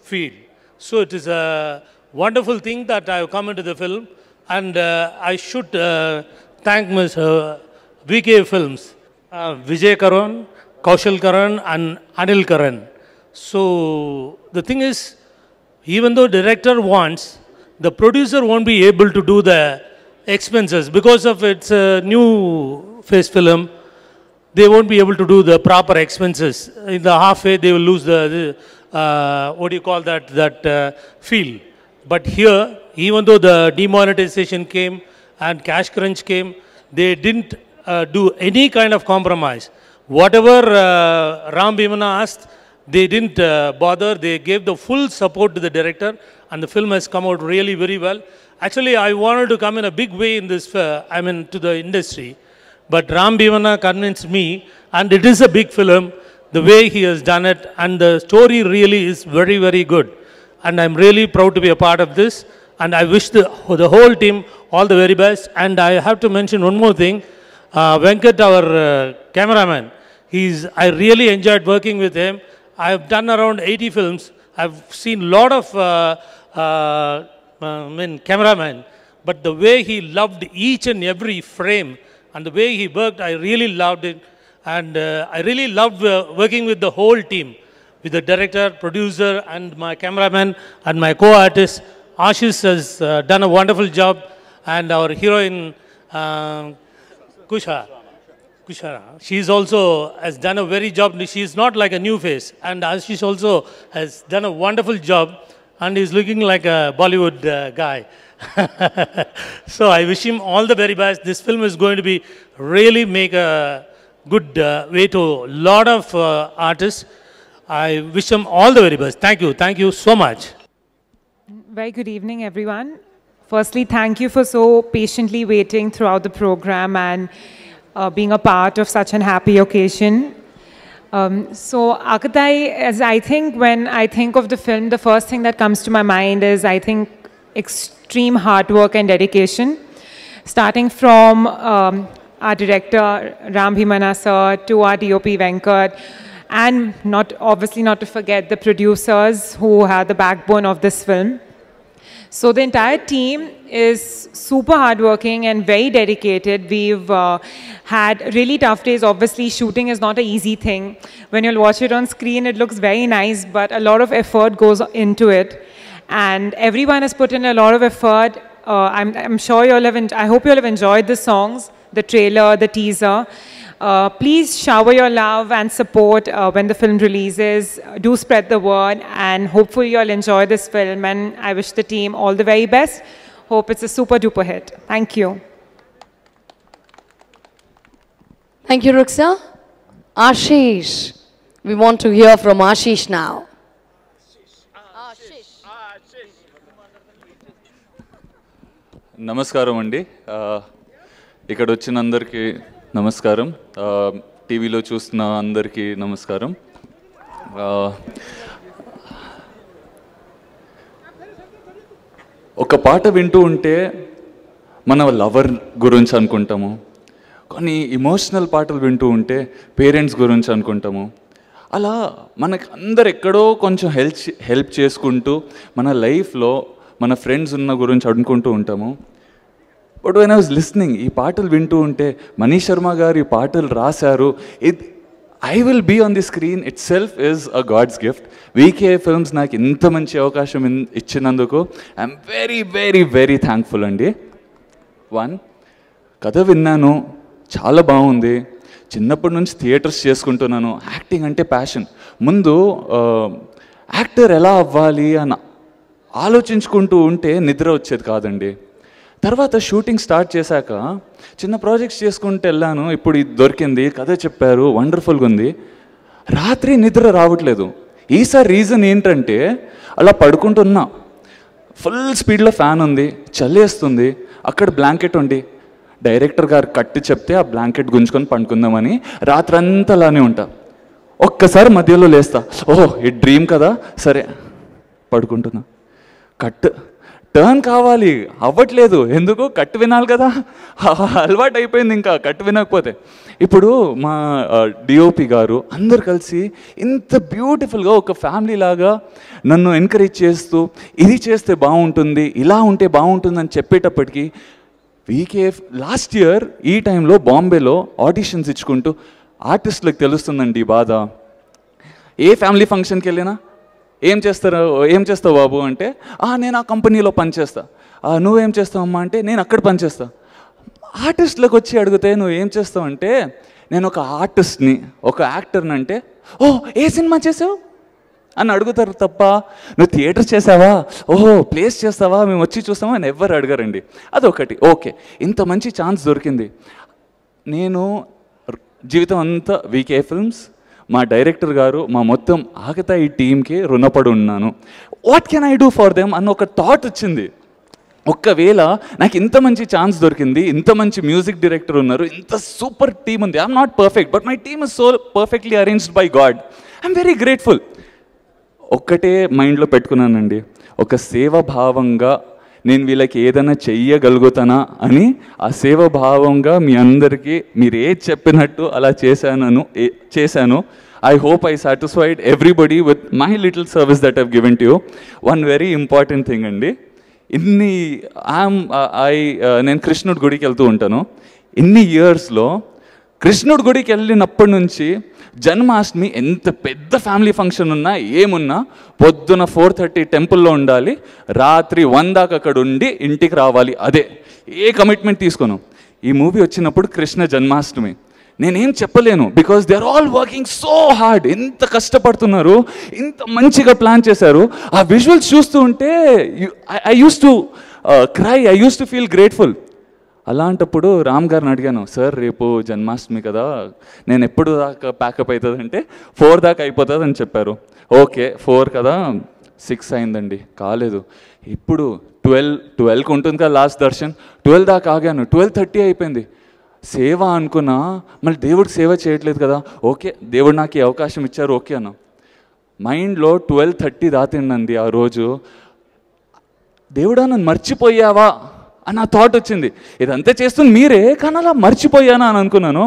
feel. So it is a wonderful thing that I have come into the film, and I should thank Ms. VK Films, Vijay Karan, Kaushal Karan, and Anil Karan. So the thing is, even though director wants, the producer won't be able to do the expenses because of its new phase film. They won't be able to do the proper expenses. In the halfway, they will lose the what do you call that feel. But here, even though the demonetization came and cash crunch came, they didn't do any kind of compromise. Whatever Ram Bhivanna asked, they didn't bother. They gave the full support to the director, and the film has come out really very well. Actually, I wanted to come in a big way in this, to the industry. But Ram Bhivanna convinced me, and it is a big film, the way he has done it, and the story really is very, very good. And I'm really proud to be a part of this, and I wish the whole team all the very best. And I have to mention one more thing. Venkat, our cameraman, I really enjoyed working with him. I have done around 80 films. I've seen a lot of cameramen, but the way he loved each and every frame and the way he worked, I really loved it. And I really loved working with the whole team, with the director, producer, and my cameraman, and my co-artist. Ashish has done a wonderful job, and our heroine, Kushara, she's also has done a very job. She's not like a new face, and Ashish also has done a wonderful job, and he's looking like a Bollywood guy. So I wish him all the very best. This film is going to be really make a good way to a lot of artists. I wish him all the very best. Thank you so much. Very good evening, everyone. Firstly, thank you for so patiently waiting throughout the program and being a part of such an happy occasion. So Akatai, as I think when I think of the film, the first thing that comes to my mind is, I think, extreme hard work and dedication. Starting from our director, Ram Bhimana sir, to our DOP Venkat, and obviously not to forget the producers who are the backbone of this film. So the entire team is super hardworking and very dedicated. We've had really tough days. Obviously, shooting is not an easy thing. When you'll watch it on screen, it looks very nice, but a lot of effort goes into it. And everyone has put in a lot of effort. I'm sure I hope you'll have enjoyed the songs, the trailer, the teaser. Please shower your love and support when the film releases. Do spread the word, and hopefully you'll enjoy this film, and I wish the team all the very best. Hope it's a super duper hit. Thank you. Thank you, Ruksa. Ashish. We want to hear from Ashish now. నమస్కారం అండి. ఇక్కడ వచ్చిన అందరికీ నమస్కారం. టీవీలో చూస్తున్న అందరికీ నమస్కారం. ఒక పాట వింటూ ఉంటే మన లవర్ గురించి అనుకుంటాము, కొన్ని ఇమోషనల్ పాటలు వింటూ ఉంటే పేరెంట్స్ గురించి అనుకుంటాము. అలా మనకు అందరు ఎక్కడో కొంచెం హెల్ప్ చేసుకుంటూ మన లైఫ్లో మన ఫ్రెండ్స్ ఉన్న గురించి అనుకుంటూ ఉంటాము. But when I was listening, ఈ పాటలు వింటూ ఉంటే మనీష్ శర్మ గారు ఈ పాటలు రాశారు. I will be on the screen itself is a god's gift. VK films నాకు ఇంత మంచి అవకాశం ఇచ్చినందుకు I'm very very very thankful అండి. కథ విన్నాను, చాలా బాగుంది. చిన్నప్పటి నుంచి థియేటర్స్ చేసుకుంటున్నాను. యాక్టింగ్ అంటే ప్యాషన్. ముందు యాక్టర్ ఎలా అవ్వాలి అని ఆలోచించుకుంటూ ఉంటే నిద్ర వచ్చేది కాదండి. తర్వాత షూటింగ్ స్టార్ట్ చేశాక చిన్న ప్రాజెక్ట్స్ చేసుకుంటూ వెళ్ళాను. ఇప్పుడు ఇది దొరికింది, కథ చెప్పారు, వండర్ఫుల్గా ఉంది. రాత్రి నిద్ర రావట్లేదు. ఈసారి రీజన్ ఏంటంటే అలా పడుకుంటున్నా, ఫుల్ స్పీడ్లో ఫ్యాన్ ఉంది, చల్లేస్తుంది, అక్కడ బ్లాంకెట్ ఉంది. డైరెక్టర్ గారు కట్టి చెప్తే ఆ బ్లాంకెట్ గుంజుకొని పండుకుందామని రాత్రంతా అలానే ఉంటా. ఒక్కసారి మధ్యలో లేస్తా, ఓహో ఈ డ్రీమ్ కదా, సరే పడుకుంటున్నా. టర్న్ కావాలి, అవ్వట్లేదు. ఎందుకు? కట్టు వినాలి కదా, అలవాటు అయిపోయింది. ఇంకా కట్టు వినకపోతే ఇప్పుడు మా డిఓపి గారు అందరు కలిసి ఇంత బ్యూటిఫుల్గా ఒక ఫ్యామిలీ లాగా నన్ను ఎంకరేజ్ చేస్తూ ఇది చేస్తే బాగుంటుంది, ఇలా ఉంటే బాగుంటుంది అని చెప్పేటప్పటికీ వీకేఎఫ్ లాస్ట్ ఇయర్ ఈ టైంలో బాంబేలో ఆడిషన్స్ ఇచ్చుకుంటూ ఆర్టిస్టులకు తెలుస్తుందండి బాధ. ఏ ఫ్యామిలీ ఫంక్షన్కి వెళ్ళినా ఏం చేస్తావు బాబు అంటే, నేను ఆ కంపెనీలో పనిచేస్తా. నువ్వేం చేస్తావమ్మా అంటే, నేను అక్కడ పనిచేస్తా. ఆర్టిస్టులకు వచ్చి అడిగితే నువ్వేం చేస్తావు అంటే, నేను ఒక ఆర్టిస్ట్ని, ఒక యాక్టర్ని అంటే, ఏ సినిమా చేసావు అని అడుగుతారు తప్ప, నువ్వు థియేటర్ చేసావా, ప్లేస్ చేస్తావా, మేము వచ్చి చూస్తామా అని ఎవ్వరు అడగరండి. అదొకటి. ఓకే, ఇంత మంచి ఛాన్స్ దొరికింది. నేను జీవితం అంతా వీకే ఫిల్మ్స్, మా డైరెక్టర్ గారు, మా మొత్తం ఆకతాయి టీంకి రుణపడి ఉన్నాను. What can I do for them అన్న ఒక థాట్ వచ్చింది. ఒక్కవేళ నాకు ఇంత మంచి ఛాన్స్ దొరికింది, ఇంత మంచి మ్యూజిక్ డైరెక్టర్ ఉన్నారు, ఇంత సూపర్ టీమ్ ఉంది. I'm not perfect, but my team is so perfectly arranged by God. I'm very grateful. ఒక్కటే మైండ్లో పెట్టుకున్నానండి, ఒక సేవాభావంగా నేను వీళ్ళకి ఏదైనా చెయ్యగలుగుతానా అని. ఆ సేవాభావంగా మీ అందరికీ మీరు ఏది చెప్పినట్టు అలా చేశాను. I hope I satisfied everybody with my little service that I've given to you. One very important thing అండి, నేను కృష్ణుడి గుడికి వెళ్తూ ఉంటాను. ఇన్ని ఇయర్స్లో కృష్ణుడి గుడికి వెళ్ళినప్పటి నుంచి జన్మాష్టమి ఎంత పెద్ద ఫ్యామిలీ ఫంక్షన్ ఉన్నా ఏమున్నా పొద్దున 4:30 టెంపుల్లో ఉండాలి, రాత్రి 1 దాకా అక్కడ ఉండి ఇంటికి రావాలి. అదే ఏ కమిట్మెంట్ తీసుకోను. ఈ మూవీ వచ్చినప్పుడు కృష్ణ జన్మాష్టమి నేనేం చెప్పలేను, because they are all working so hard. ఎంత కష్టపడుతున్నారు, ఇంత మంచిగా ప్లాన్ చేశారు. ఆ విజువల్స్ చూస్తూ ఉంటే I use to cry, I use to feel grateful. అలాంటప్పుడు రామ్ గారిని అడిగాను, సార్ రేపు జన్మాష్టమి కదా, నేను ఎప్పుడు దాకా ప్యాకప్ అవుతుంది అంటే 4 దాకా అయిపోతుంది అని చెప్పారు. ఓకే 4 కదా, 6 అయిందండి, కాలేదు. ఇప్పుడు 12కి ఉంటుంది కదా లాస్ట్ దర్శన్, 12 దాకా ఆగాను, 12:30 అయిపోయింది. సేవ అనుకున్నా, మళ్ళీ దేవుడికి సేవ చేయట్లేదు కదా, ఓకే దేవుడు నాకు ఈ అవకాశం ఇచ్చారు ఓకే అన్న. మైండ్లో 12:30 దాటిందండి ఆ రోజు. దేవుడా నన్ను మర్చిపోయావా అని ఆ థాట్ వచ్చింది. ఇదంతా చేస్తుంది మీరే, కానీ అలా మర్చిపోయానా అని అనుకున్నాను.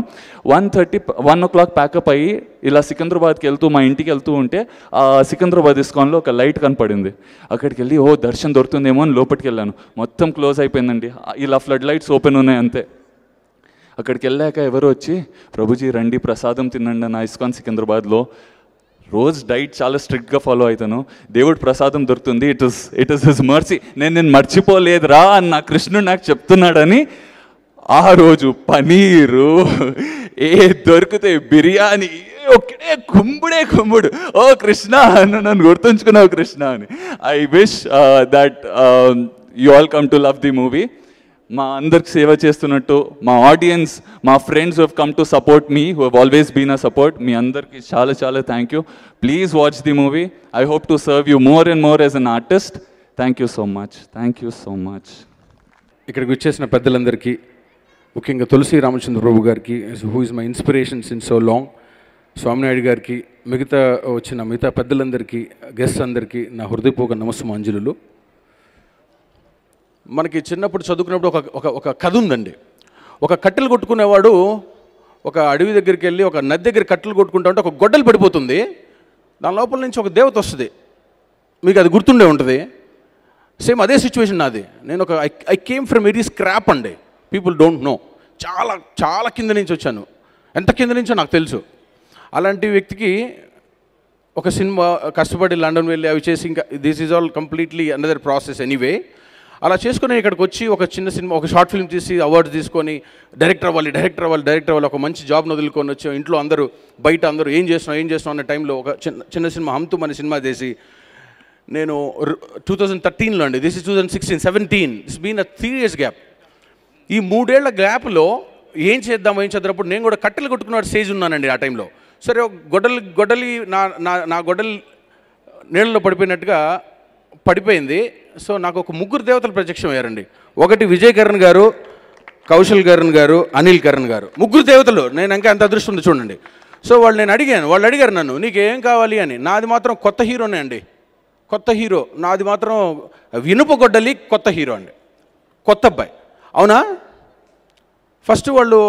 1 o'clock ప్యాకప్ అయ్యి ఇలా సికింద్రాబాద్కి వెళ్తూ మా ఇంటికి వెళ్తూ ఉంటే ఆ సికింద్రాబాద్ ఇస్కాన్లో ఒక లైట్ కనపడింది. అక్కడికి వెళ్ళి దర్శనం దొరుకుతుందేమో అని లోపలికి వెళ్ళాను. మొత్తం క్లోజ్ అయిపోయిందండి, ఇలా ఫ్లడ్ లైట్స్ ఓపెన్ ఉన్నాయి అంతే. అక్కడికి వెళ్ళాక ఎవరు వచ్చి, ప్రభుజీ రండి ప్రసాదం తినండి నా ఇస్కాన్ సికింద్రాబాద్లో. రోజు డైట్ చాలా స్ట్రిక్ట్గా ఫాలో అవుతాను, దేవుడు ప్రసాదం దొరుకుతుంది, ఇట్ ఇస్ హిస్ మర్సీ, నేను మర్చిపోలేదురా అని నా కృష్ణుడు నాకు చెప్తున్నాడని ఆ రోజు పనీరు దొరికితే బిర్యానీ ఒక్కడే కుంబుడు, ఓ కృష్ణ నన్ను గుర్తుంచుకున్నావు కృష్ణ అని. I wish that you all come to love the movie. మా అందరికి సేవ చేస్తున్నట్టు మా ఆడియన్స్, మా friends who have come to support me, who have always been a support, మీ అందరికి చాలా చాలా thank you. Please watch the movie. I hope to serve you more and more as an artist. Thank you so much, thank you so much. ఇక్కడికి వచ్చేసిన పెద్దలందరికీ, ముఖ్యంగా తులసి రామచంద్ర ప్రభు గారికి, who is my inspiration since so long, Swami Naidu గారికి, మిగతా పెద్దలందరికీ, గెస్ట్స్ అందరికీ నా హృదయపూర్వక నమస్సుమాంజలులు. మనకి చిన్నప్పుడు చదువుకున్నప్పుడు ఒక కథ ఉందండి. ఒక కట్టెలు కొట్టుకునేవాడు ఒక అడవి దగ్గరికి వెళ్ళి ఒక నది దగ్గర కట్టెలు కొట్టుకుంటా ఉంటే ఒక గొడ్డలు పడిపోతుంది, దాని లోపల నుంచి ఒక దేవత వస్తుంది. మీకు అది గుర్తుండే ఉంటుంది. సేమ్ అదే సిచ్యువేషన్ నాది. నేను I came from very scrap అండి, పీపుల్ డోంట్ నో. చాలా చాలా కింద నుంచి వచ్చాను, ఎంత కింద నుంచో నాకు తెలుసు. అలాంటి వ్యక్తికి ఒక సినిమా కష్టపడి లండన్ వెళ్ళి అవి చేసి, ఇంకా this is all completely another process anyway. అలా చేసుకుని ఇక్కడికి వచ్చి ఒక చిన్న సినిమా, ఒక షార్ట్ ఫిల్మ్ తీసి అవార్డ్స్ తీసుకొని డైరెక్టర్ అవ్వాలి, ఒక మంచి జాబ్ని వదులుకొని వచ్చి ఇంట్లో అందరూ బయట అందరూ ఏం చేస్తున్నాం అనే టైంలో ఒక చిన్న సినిమా హమ్ తుమ్ అనే సినిమా చేసి నేను 2013లో అండి, this is 2016, 17, this been a 3 years gap. ఈ 3 ఏళ్ల గ్యాప్లో ఏం చేద్దామప్పుడు నేను కూడా కట్టెలు కొట్టుకున్న స్టేజ్ ఉన్నానండి ఆ టైంలో. సరే గొడ్డలి నా గొడ్డలి నీళ్ళలో పడిపోయినట్టుగా పడిపోయింది. సో నాకు ఒక 3 దేవతలు ప్రత్యక్షం అయ్యారండి. ఒకటి విజయ్ కరణ్ గారు, కౌశల్ కరణ్ గారు, అనిల్ కరణ్ గారు, 3 దేవతలు. నేను ఇంకా అంత అదృష్టం ఉంది చూడండి. సో వాళ్ళు అడిగారు నన్ను, నీకేం కావాలి అని. నాది మాత్రం కొత్త హీరోనే అండి, కొత్త హీరో నాది మాత్రం ఇనుప గొడ్డలి, కొత్త హీరో అండి, కొత్త అబ్బాయి. అవునా? ఫస్ట్ వాళ్ళు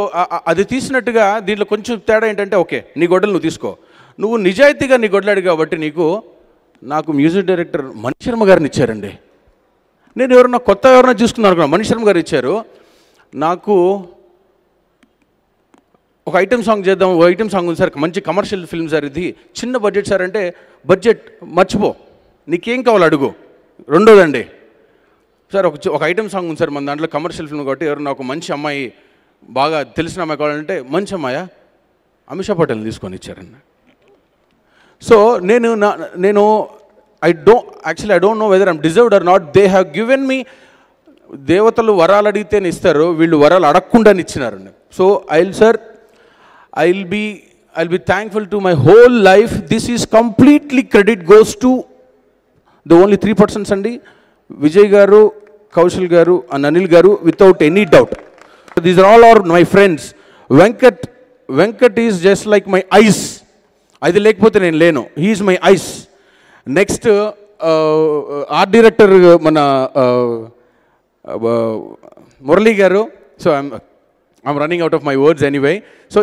అది తీసినట్టుగా దీంట్లో కొంచెం తేడా ఏంటంటే, ఓకే నీ గొడ్డలు నువ్వు తీసుకో, నువ్వు నిజాయితీగా నీ గొడ్డలాడు కాబట్టి నాకు మ్యూజిక్ డైరెక్టర్ మణి శర్మ గారిని ఇచ్చారండి. నేను ఎవరన్నా చూసుకున్నాను అనుకున్నాను, మణి శర్మ గారు ఇచ్చారు. నాకు ఒక ఐటెం సాంగ్ చేద్దాం, ఐటెం సాంగ్ ఉంది సార్, మంచి కమర్షియల్ ఫిల్మ్ సార్, ఇది చిన్న బడ్జెట్ సార్ అంటే, బడ్జెట్ మర్చిపో, నీకేం కావాలి అడుగు. రెండోదండి సార్, ఒక ఐటెం సాంగ్ ఉంది సార్ మన దాంట్లో, కమర్షియల్ ఫిల్మ్ కాబట్టి ఎవరన్నా ఒక మంచి అమ్మాయి, బాగా తెలిసిన అమ్మాయి కావాలంటే, మంచి అమ్మాయా అమిషా పటేల్ని తీసుకొని ఇచ్చారన్న. సో నేను I don't know whether I'm deserved or not. They have given me, దేవతలు వరాలు అడిగితేనే ఇస్తారు, వీళ్ళు వరాలు అడగకుండానే ఇచ్చినారండి. So I'll be thankful to my whole life. This is completely credit goes to the only 3 persons అండి, విజయ్ గారు, కౌశల్ గారు అండ్ అనిల్ గారు, without any doubt. These are all are my friends. Venkat is just like my eyes, అది లేకపోతే నేను లేను, he's my eyes. Next art director మన మురళీ గారు. So I'm running out of my words anyway. So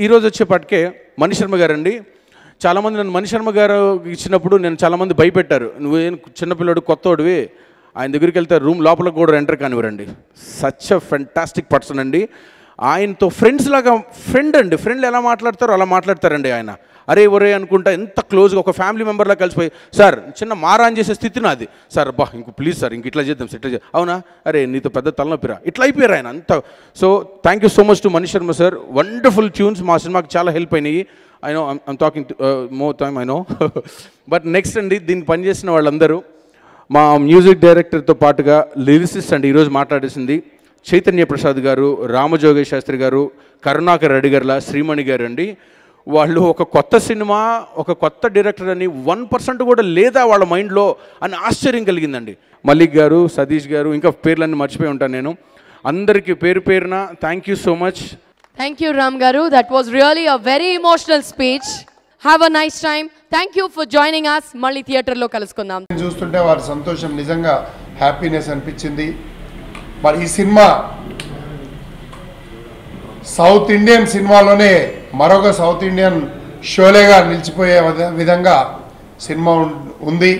ఈరోజు వచ్చేపాటికే మణి శర్మ గారు అండి. చాలామంది నన్ను మణి శర్మ గారు ఇచ్చినప్పుడు నేను చాలామంది భయపెట్టారు, నువ్వేం చిన్నపిల్లడు కొత్తోడివి, ఆయన దగ్గరికి వెళ్తే రూమ్ లోపలికి కూడా ఎంటర్ కానివ్వరండి. సచ్ అ ఫెంటాస్టిక్ పర్సన్ అండి. ఆయనతో ఫ్రెండ్స్ లాగా ఫ్రెండ్లు ఎలా మాట్లాడతారో అలా మాట్లాడతారండి ఆయన. అరే ఒరే అనుకుంటా ఎంత క్లోజ్గా ఒక ఫ్యామిలీ మెంబర్లా కలిసిపోయి, సార్ చిన్న మారాన్ చేసే స్థితి నాది, సార్ బా ఇంక ప్లీజ్ సార్ ఇంక ఇట్లా చేద్దాం సార్, ఇట్లా చేద్దాం, అవునా, అరే నీతో పెద్ద తలనొప్పిరా, ఇట్లా అయిపోయారు ఆయన అంత. So thank you so much to Mani Sharma sir, wonderful tunes మా సినిమాకి చాలా హెల్ప్ అయినాయి. I know I'm talking more time I know. But next అండి, దీనికి పనిచేసిన వాళ్ళందరూ మా మ్యూజిక్ డైరెక్టర్తో పాటుగా లిరిసిస్ట్ అండి ఈరోజు మాట్లాడేసింది చైతన్య ప్రసాద్ గారు, రామజోగేష్ శాస్త్రి గారు, కరుణాకర్ రెడ్డి గారుల శ్రీమణి గారు అండి. వాళ్ళు ఒక కొత్త సినిమా, ఒక కొత్త డైరెక్టర్ అని 1% కూడా లేదా వాళ్ళ మైండ్లో అని ఆశ్చర్యం కలిగిందండి. మల్లిక్ గారు, సతీష్ గారు, ఇంకా పేర్లన్నీ మర్చిపోయి ఉంటాను నేను. అందరికీ పేరు పేరున thank you so much. Thank you Ram garu, that was really a very emotional speech. Have a nice time. Thank you for joining us. మళ్ళీ థియేటర్లో కలుసుకుందాం. చూస్తుంటే వారి సంతోషం నిజంగా హ్యాపీనెస్ అనిపించింది. మరి ఈ సినిమా సౌత్ ఇండియన్ సినిమాలోనే మరొక సౌత్ ఇండియన్ షోలేగా నిలిచిపోయే విధంగా సినిమా ఉంది.